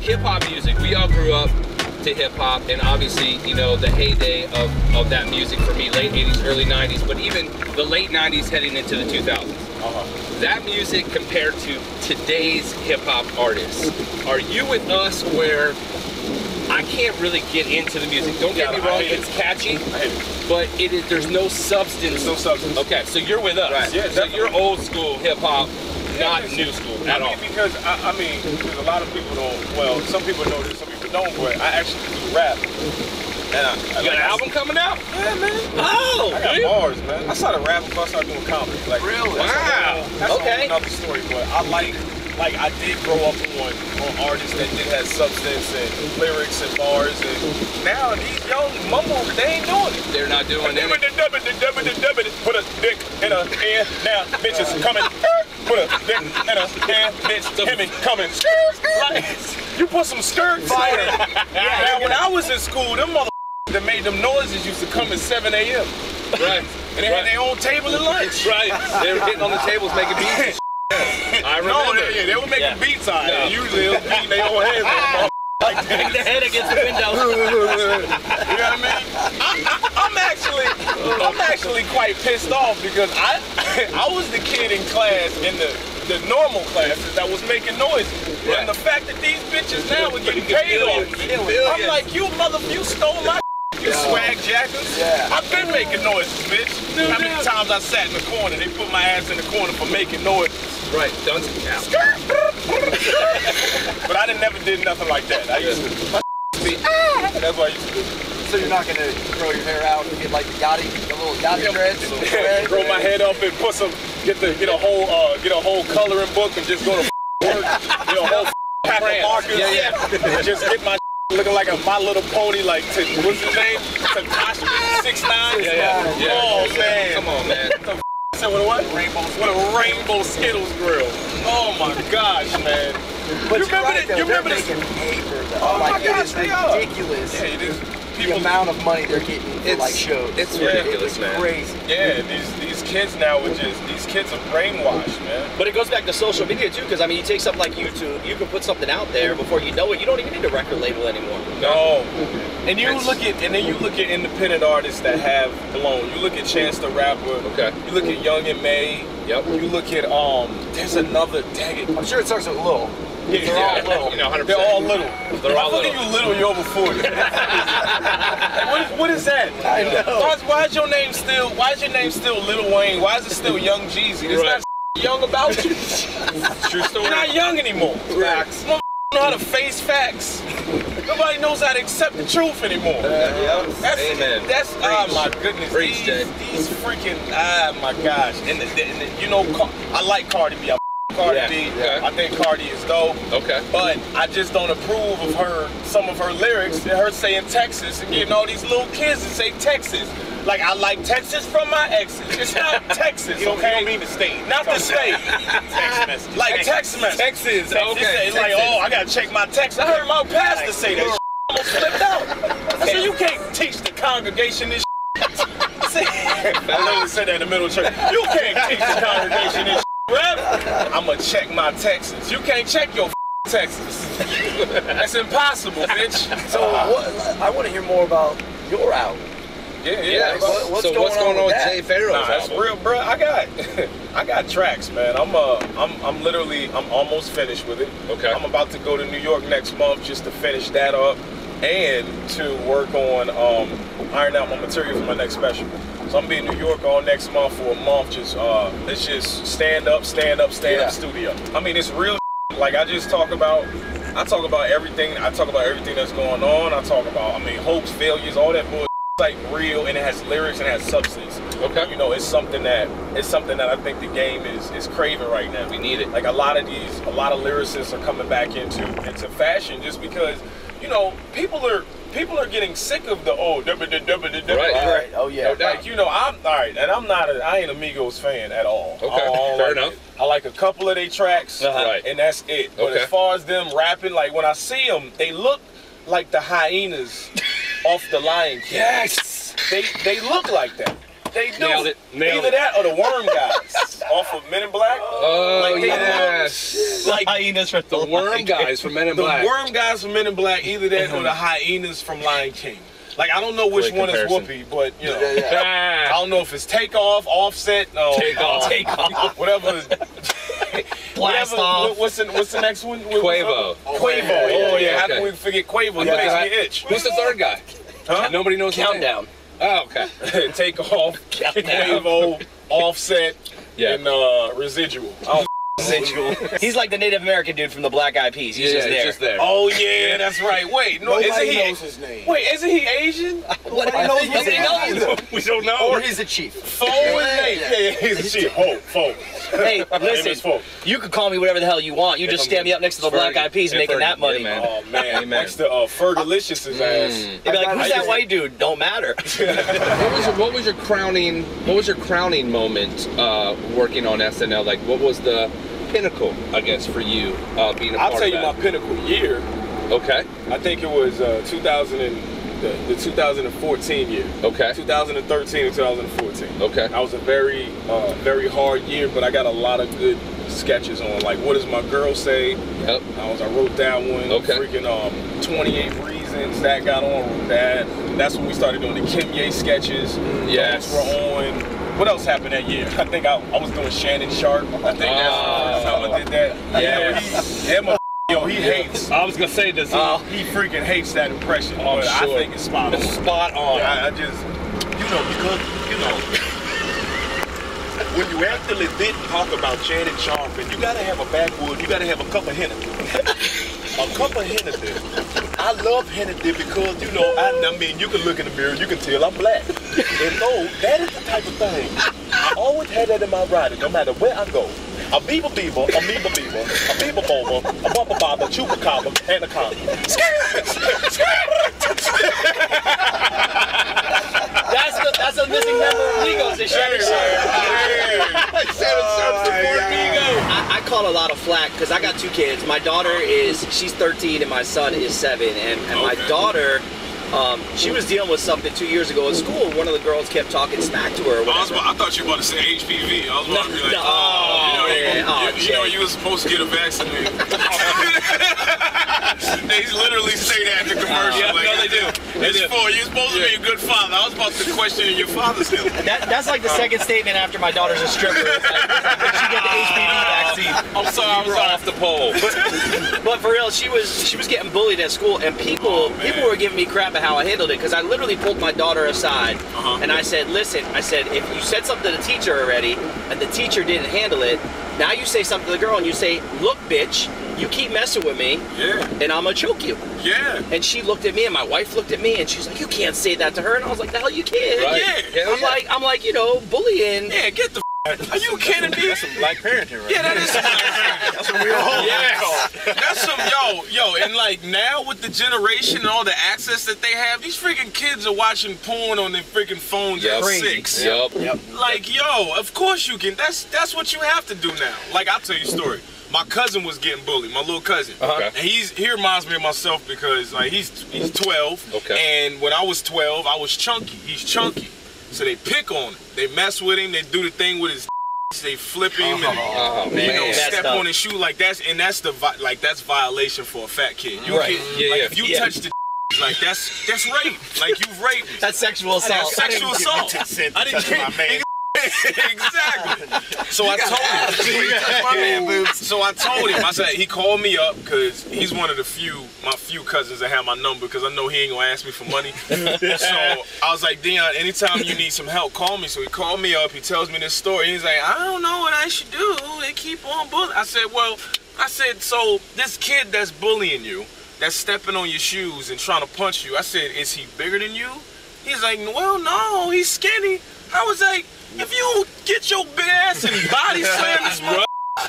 hip hop music. We all grew up to hip hop, and obviously, you know, the heyday of that music for me, late 80s, early 90s, but even the late 90s heading into the 2000s. That music compared to today's hip hop artists, are you with us where I can't really get into the music? Don't get me wrong, it's catchy, but there's no substance. There's no substance. Okay, so you're with us. Right. Yeah, so you're old school hip hop, not new school at all. Because because a lot of people don't. Well, some people know this, some people don't. But I actually do rap. And you got an album coming out? Yeah, man. Oh, I got bars, man. I started rapping before I started doing comedy. Like, really? Wow. That's okay. Another story, but I like I did grow up on artists that did have substance and lyrics and bars, and now these young mumbles, they ain't doing it. They're not doing it. Put a dick in a hand, now bitches coming. Put a dick in a hand, bitch, Timmy coming. Like, you put some skirt fire. Now when I was in school, them motherfuckers that made them noises used to come at 7 a.m. Right. And they had their own table at lunch. Right. They were hitting on the tables making beats. I remember. No, they were making beats on it. Usually they were beating their own heads on like that. The head against the window. You know what I mean? I'm actually quite pissed off because I was the kid in class in the normal classes that was making noises. Right. And the fact that these bitches now are getting paid off. I'm like, you stole my you swag jackers. Yeah. I've been making noises, bitch. How many times I sat in the corner, they put my ass in the corner for making noises. Right, don't count. But I never did nothing like that. I used to that's what I used to do. So you're not gonna grow your hair out and get like the little yachty dreads? Grow my head up and put some, get a whole coloring book and just go to work. Get a whole pack of markers. And just get my looking like a My Little Pony, like what's his name? Takashi 6ix9ine. Yeah. Oh man. Come on, man. So with a what? With a rainbow Skittles grill. Oh my gosh, man. But you remember right, you remember this? Oh my gosh, they ridiculous. Yeah, it is. The amount of money they're getting for like shows. It's ridiculous, man. Crazy. Yeah, these kids now these kids are brainwashed, man. But it goes back to social media too, because I mean, you take something like YouTube, you can put something out there before you know it. You don't even need a record label anymore. No. And you look at independent artists that have blown. You look at Chance the Rapper. Okay. You look at Young and May. Yep. You look at there's another. Dang it. I'm sure it starts with Lil. Yeah, they're all little. You know, 100%. They're all little. They're all little. You little, you're over 40. What is that? I know. Why is your name still Lil Wayne? Why is it still Young Jeezy? There's not young about you. True story. You're not young anymore. Facts. You don't know how to face facts. Nobody knows how to accept the truth anymore. Amen. That's oh my goodness. These freaking my gosh. And you know, I like Cardi B. Cardi B. Okay. I think Cardi is dope. Okay. But I just don't approve of some of her lyrics, and her saying Texas and getting all these little kids to say Texas. Like, I like Texas from my exes. It's not Texas, okay? You don't mean the state. Not the state. Text message. Like text message. Texas. Okay. It's like, oh, I gotta check my text. I heard my pastor say that. I almost flipped out. I said, you can't teach the congregation this. I literally said that in the middle of church. You can't teach the congregation this. I'm gonna check my Texas. You can't check your Texas. That's impossible, bitch. So I want to hear more about your album. Yeah. What's going on with Jay Pharoah? Nah, that's real, bro. I got tracks, man. I'm almost finished with it. Okay. I'm about to go to New York next month just to finish that up and to work on iron out my material for my next special. So I'm gonna be in New York all next month for a month. It's just stand up studio. I mean, it's real. Like I talk about everything. I talk about everything that's going on. I talk about, hopes, failures, all that bullshit. Like real, and it has lyrics and it has substance. Okay. You know, it's something that I think the game is craving right now. We need it. Like a lot of lyricists are coming back into fashion just because, you know, people are getting sick of the right. Oh yeah. Like, you know, I'm all right, and I ain't a Migos fan at all. Okay. Fair enough. I like a couple of their tracks, Right. and that's it. But as far as them rapping, like when I see them, they look like the hyenas off the Lion King. Yes. They look like that. They do. Nailed it. Either that or the worm guys off of Men in Black. Oh, Like, they yes. Like hyenas from The worm guys from Men in the Black. worm guys from Men in Black, either that or the hyenas from Lion King. Like, I don't know which Great one comparison. is Whoopi, but, you know. Ah. I don't know if it's Takeoff, Offset, no. Takeoff. Whatever. Blast whatever. off. What's the next one? Quavo. Quavo. Oh, yeah. How Okay. can we forget Quavo? He Okay. makes me itch. Who's the third guy? Huh? Nobody knows his name. Countdown. Oh, okay. Takeoff, Quavo, Offset, Yeah. and Residual. I don't Residual. He's like the Native American dude from the Black Eyed Peas. He's Yeah, just there. it's just there. Oh yeah, that's right. Wait, no, isn't Nobody he? knows his name. Wait, isn't he Asian? What Nobody knows Nobody his name. knows. We don't know. Or he's a chief. Fo is name. Yeah, he's a chief. Fo. Hey, Name is listen, Fo. you could call me whatever the hell you want. You just stand me up next to the Black Eyed Peas making that money. Yeah, man. Oh man, Amen. next to Fergalicious' ass. They'd be like, who's I that just- white dude? Don't matter. What was your crowning moment working on SNL? Like, what was the pinnacle, I guess, for you being a I'll part tell of you that? my pinnacle year. Okay. I think it was the 2014 year. Okay. 2013 and 2014. Okay. That was a very hard year, but I got a lot of good sketches on. Like, What Does My Girl Say? Yep. I wrote that one. Okay. Freaking 28 Reasons, that got on that. That's when we started doing the Kim Ye sketches. Yes. Those were on. What else happened that year? I think I was doing Shannon Sharpe. I think that's the first time I did that. Yes. He hates. I was gonna say this. He freaking hates that impression. I'm But I sure. think it's spot on. Spot on. I just, Because, when you actually didn't talk about Shannon Sharpe, and you gotta have a backwood, you gotta have a cup of Hennessy. A cup of Hennessy. I love Hennessy because, I mean, you can look in the mirror, you can tell I'm black. And no, that is the type of thing. I always had that in my writing, no matter where I go. A beaver, a beaver beaver, a beaver boba, a bubba baba, chupacabra, and a condom. That's a missing member of Migos, the Shannon Sharpe. I call a lot of flack because I got two kids. My daughter she's 13 and my son is 7. And my daughter, she was dealing with something 2 years ago at school. One of the girls kept talking smack to her. Or whatever. I thought you were about to say HPV. I was about to be like, you were supposed to get a vaccinated. They literally say that in the commercial. No, they do. You're supposed to be a good father. I was about to question your father's health. That's like the second statement after my daughter's a stripper. It's like, did she get the HPV vaccine? I'm sorry, I was off the pole. But for real, she was getting bullied at school, and people were giving me crap at how I handled it because I literally pulled my daughter aside and I said, listen, if you said something to the teacher already and the teacher didn't handle it, now you say something to the girl and you say, look, bitch, you keep messing with me, and I'm gonna choke you. Yeah. And she looked at me, and my wife looked at me, and she's like, you can't say that to her. And I was like, the hell you can? Right. Yeah. I'm like, bullying. Yeah, get the Are you kidding me? That's some black parenting right Yeah, that is some That's what we all That's some, and like now with the generation and all the access that they have, these freaking kids are watching porn on their freaking phones at 6. Yep. Like, of course you can. That's what you have to do now. Like, I'll tell you a story. My cousin was getting bullied, my little cousin. Okay. And he reminds me of myself because like he's 12. Okay. And when I was 12, I was chunky. He's chunky. So they pick on him. They mess with him. They do the thing with his they flip him and step on his shoe like that's that's violation for a fat kid. You right. can, if you touch the like that's rape. Like you've raped me. That's sexual assault. That's sexual assault. I didn't get my man. Exactly. So I told him. I said he called me up because he's one of my few cousins that have my number because I know he ain't gonna ask me for money. So I was like, Dion, anytime you need some help, call me. So he called me up. He tells me this story. He's like, I don't know what I should do. They keep on bullying. I said, so this kid that's bullying you, that's stepping on your shoes and trying to punch you. I said, is he bigger than you? He's like, well, no, he's skinny. I was like, if you get your big ass and body slam this mother,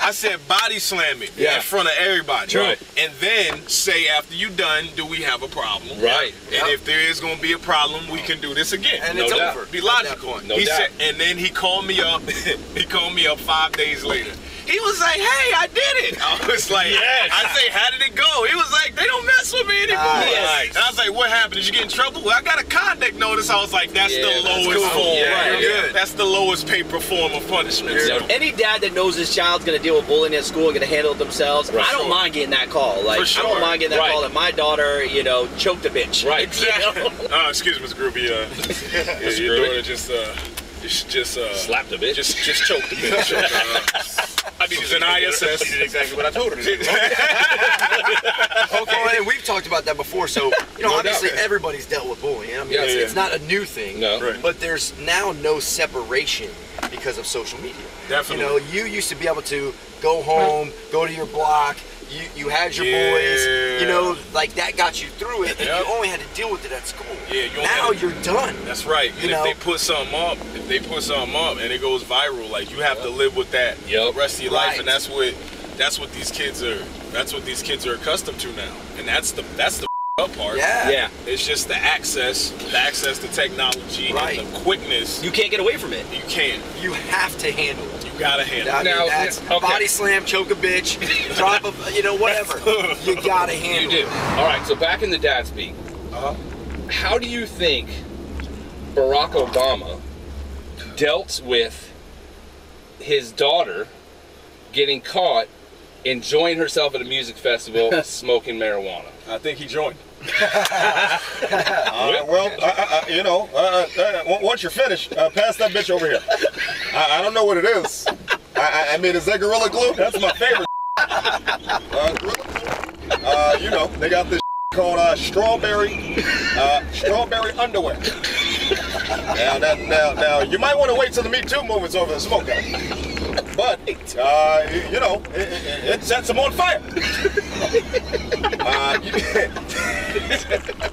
I said body slam me in front of everybody. Right. And then say after you done, do we have a problem? Right. And if there is gonna be a problem, we can do this again. And No it's doubt. over. Be logical. No doubt. And then he called me up. He called me up 5 days later. He was like, hey, I did it. I was like, I say, how did it go? He was like, they don't mess with me anymore. And I was like, what happened? Did you get in trouble? Well, I got a conduct notice. I was like, that's the lowest form. That's the lowest paper form of punishment. So. Any dad that knows his child's going to deal with bullying at school and going to handle it themselves, I don't mind getting that call. Like, I don't mind getting that call that my daughter, you know, choked a bitch. Right. Exactly. Excuse me, Ms. Groovy. Your daughter just slapped a bitch. Just choked a bitch. I mean, she's an ISS. She did exactly what I told her to do. Okay, and we've talked about that before. So, you know, obviously everybody's dealt with bullying. I mean, it's not a new thing. No. But there's now no separation because of social media. Definitely. You know, you used to be able to go home, go to your block. You had your boys, you know, like that got you through it, and you only had to deal with it at school. Now you're done. That's right. And if they put something up, and it goes viral, like you have to live with that the rest of your life, and that's what these kids are. That's what these kids are accustomed to now, and that's the up part. It's just the access to technology and the quickness. You can't get away from it. You can't. You have to handle it. You gotta handle it. Now, that's body slam, choke a bitch, drop a, you know, whatever. You gotta handle it. You do. All right, so back in the dad speak. How do you think Barack Obama dealt with his daughter getting caught enjoying herself at a music festival smoking marijuana? I think he joined. You know, once you're finished, pass that bitch over here. I don't know what it is. I mean, is that Gorilla Glue? That's my favorite. You know, they got this called strawberry underwear. Now, you might want to wait till the Me Too movement's over the smoke out. But, you know, it sets them on fire.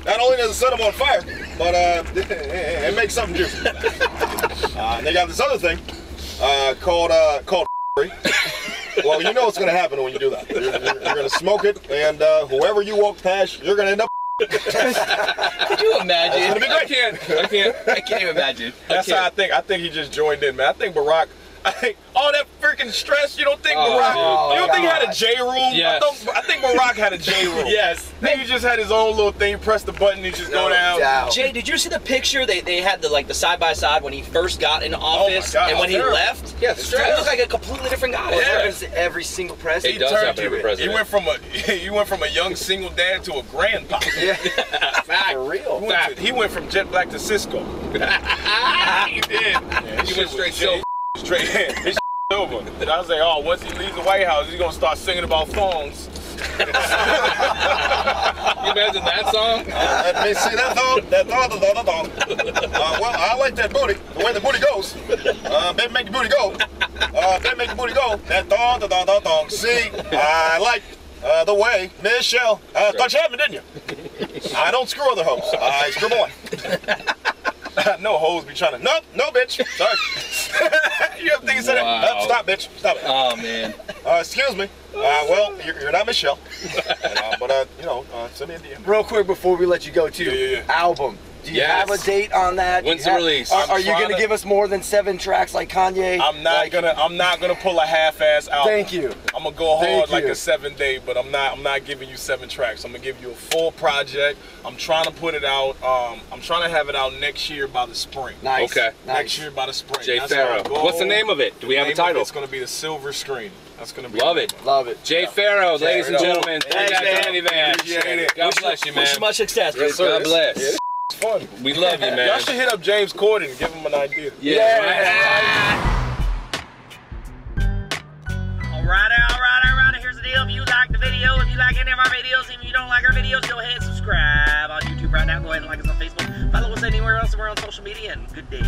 Not only does it set them on fire, but it makes something juicy. And they got this other thing called well, you know what's going to happen when you do that. You're going to smoke it, and whoever you walk past, you're going to end up. Could you imagine? I can't even imagine. That's how I think. I think he just joined in, man. I think Barack. All that freaking stress. You don't think Barack? You don't think he had a J room? Yes. I think Barack had a J room. Yes. He just had his own little thing. Press the button, he just go down. Jay, did you see the picture? They had the side by side when he first got into office and when he left. Yeah, he looked like a completely different guy. Every single president. He does have every president. He went from a young single dad to a grandpa. Fact. For real. He went from Jet Black to Cisco. He did. He went straight silver. Straight in. His over. And I was like, oh, once he leaves the White House, he's gonna start singing about thongs. You imagine that song? Let me see that thong. Well, I like that booty. The way the booty goes. Baby, make the booty go. Baby, make the booty go. That thong. See, I like the way Michelle. Thought you had me, didn't you? I don't screw other hoes. I screw one. No hoes be trying to. No, bitch. Sorry. You have things to say. Stop, bitch. Stop it. Oh man. Excuse me. Well, you're not Michelle. But you know, send me a DM. Real quick before we let you go, too. Album. Do you have a date on that? When's the release? Are you gonna give us more than 7 tracks like Kanye? I'm not gonna pull a half-ass album. Thank you. I'm gonna go hard like a 7-day, but I'm not giving you 7 tracks. I'm gonna give you a full project. I'm trying to put it out. I'm trying to have it out next year by the spring. Nice. Okay. Next year by the spring. Jay Pharoah. What's the name of it? Do we have a title? It's gonna be The Silver Screen. That's gonna be. Love it. Jay Pharoah, ladies and gentlemen. Thanks, man. Minivan. Appreciate it. God bless you, man. Wish you much success. Yes, sir. God bless. It's fun. We love you, man. Y'all should hit up James Corden and give him an idea. Alright. Here's the deal. If you like the video, if you like any of our videos, even if you don't like our videos, go ahead and subscribe on YouTube right now. Go ahead and like us on Facebook. Follow us anywhere else. We're on social media. And good day.